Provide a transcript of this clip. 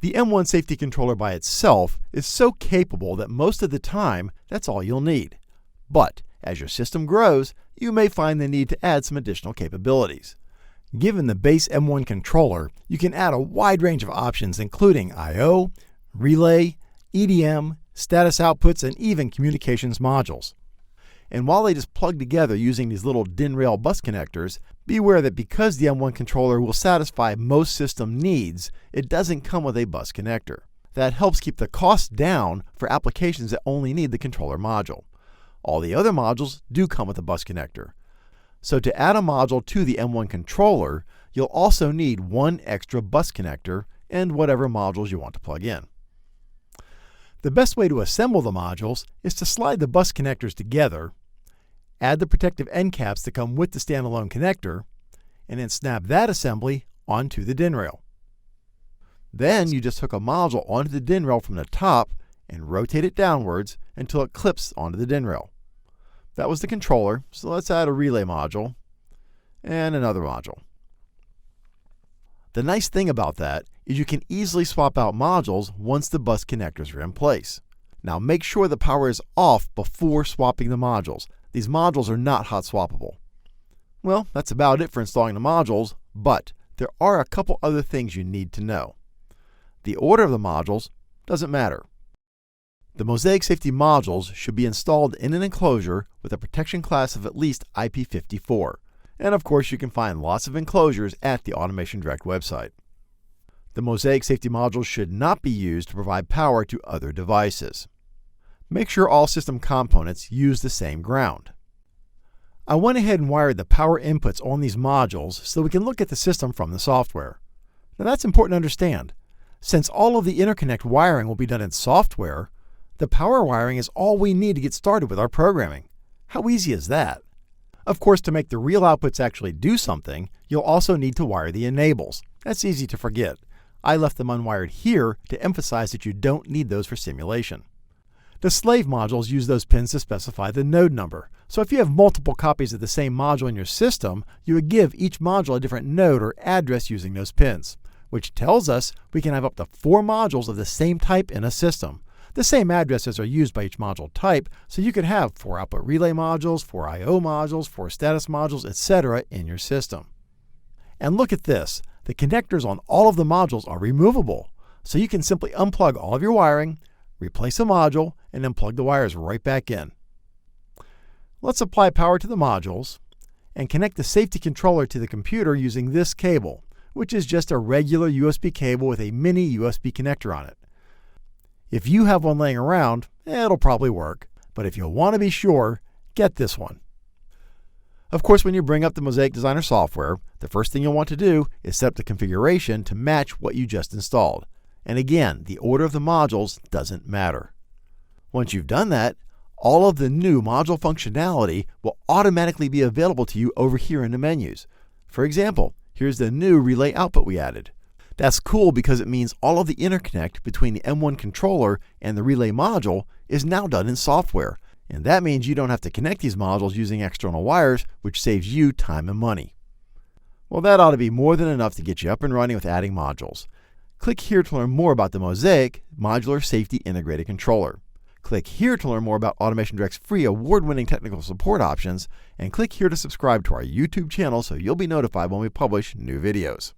The M1 Safety Controller by itself is so capable that most of the time, that's all you'll need. But as your system grows, you may find the need to add some additional capabilities. Given the base M1 controller, you can add a wide range of options including I/O, relay, EDM, status outputs, and even communications modules. And while they just plug together using these little DIN rail bus connectors, be aware that because the M1 controller will satisfy most system needs, it doesn't come with a bus connector. That helps keep the cost down for applications that only need the controller module. All the other modules do come with a bus connector. So to add a module to the M1 controller, you'll also need one extra bus connector and whatever modules you want to plug in. The best way to assemble the modules is to slide the bus connectors together, add the protective end caps that come with the standalone connector, and then snap that assembly onto the DIN rail. Then you just hook a module onto the DIN rail from the top and rotate it downwards until it clips onto the DIN rail. That was the controller, so let's add a relay module and another module. The nice thing about that is you can easily swap out modules once the bus connectors are in place. Now make sure the power is off before swapping the modules. These modules are not hot swappable. Well, that's about it for installing the modules, but there are a couple other things you need to know. The order of the modules doesn't matter. The MOSAIC safety modules should be installed in an enclosure with a protection class of at least IP54. And of course, you can find lots of enclosures at the Automation Direct website. The MOSAIC safety modules should not be used to provide power to other devices. Make sure all system components use the same ground. I went ahead and wired the power inputs on these modules so we can look at the system from the software. Now that's important to understand. Since all of the interconnect wiring will be done in software, the power wiring is all we need to get started with our programming. How easy is that? Of course, to make the real outputs actually do something, you'll also need to wire the enables. That's easy to forget. I left them unwired here to emphasize that you don't need those for simulation. The slave modules use those pins to specify the node number. So if you have multiple copies of the same module in your system, you would give each module a different node or address using those pins, which tells us we can have up to 4 modules of the same type in a system. The same addresses are used by each module type, so you could have 4 output relay modules, 4 I/O modules, 4 status modules, etc. in your system. And look at this. The connectors on all of the modules are removable, so you can simply unplug all of your wiring, replace a module, and then plug the wires right back in. Let's apply power to the modules and connect the safety controller to the computer using this cable, which is just a regular USB cable with a mini USB connector on it. If you have one laying around, it'll probably work, but if you'll want to be sure, get this one. Of course, when you bring up the Mosaic Designer software, the first thing you'll want to do is set up the configuration to match what you just installed. And again, the order of the modules doesn't matter. Once you've done that, all of the new module functionality will automatically be available to you over here in the menus. For example, here's the new relay output we added. That's cool because it means all of the interconnect between the M1 controller and the relay module is now done in software. And that means you don't have to connect these modules using external wires, which saves you time and money. Well, that ought to be more than enough to get you up and running with adding modules. Click here to learn more about the MOSAIC Modular Safety Integrated Controller. Click here to learn more about Automation Direct's free award-winning technical support options, and click here to subscribe to our YouTube channel so you'll be notified when we publish new videos.